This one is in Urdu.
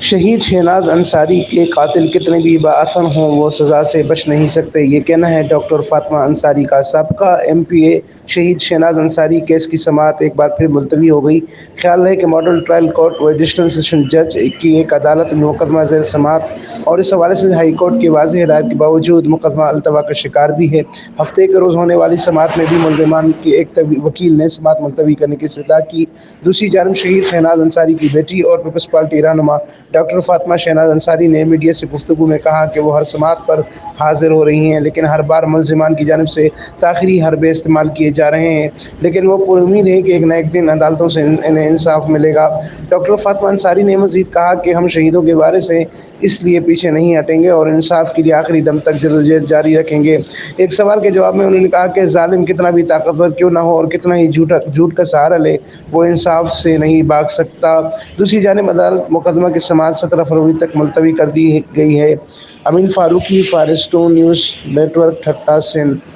شہید شہناز انصاری کے قاتل کتنے بھی باعثر ہوں وہ سزا سے بچ نہیں سکتے، یہ کہنا ہے ڈاکٹر فاطمہ انصاری کا۔ سابقہ ایم پی اے شہید شہناز انصاری کیس کی سماعت ایک بار پھر ملتوی ہو گئی۔ خیال ہے کہ ماڈل ٹرائل کورٹ و ایڈیشنل سیشن جج کی ایک عدالت میں مقدمہ زیر سماعت اور اس حوالے سے ہائی کورٹ کی واضح ہدایت کے باوجود مقدمہ التوا کا شکار بھی ہے۔ ہفتے کے روز ہونے والی سماعت میں بھی ملزمان کے ایک وکیل نے سماعت ملتوی کرنے کی استدعا کی۔ دوسری جانب شہید شہناز انصاری کی بیٹی اور پیپلز پارٹی رہنما ڈاکٹر فاطمہ شہناز انصاری نے میڈیا سے گفتگو میں کہا کہ وہ ہر سماعت پر حاضر ہو رہی ہیں، لیکن ہر بار ملزمان کی جانب سے تاخیری حربے استعمال کیے جا رہے ہیں، لیکن وہ پر امید ہیں کہ ایک نہ ایک دن عدالتوں سے انہیں انصاف ملے گا۔ ڈاکٹر فاطمہ انصاری نے مزید کہا کہ ہم شہیدوں کے وارث ہیں، اس لیے پیچھے نہیں ہٹیں گے اور انصاف کے لیے آخری دم تک جدوجہد جاری رکھیں گے۔ ایک سوال کے جواب میں انہوں نے کہا کہ ظالم کتنا بھی طاقتور کیوں نہ ہو اور کتنا ہی جھوٹ کا سہارا لے، وہ انصاف سے نہیں بھاگ سکتا۔ دوسری جانب عدالت مقدمہ کی سماعت 17 فروری تک ملتوی کر دی گئی ہے۔ امین فاروقی، فارسٹون news network, Thatta, Sindh.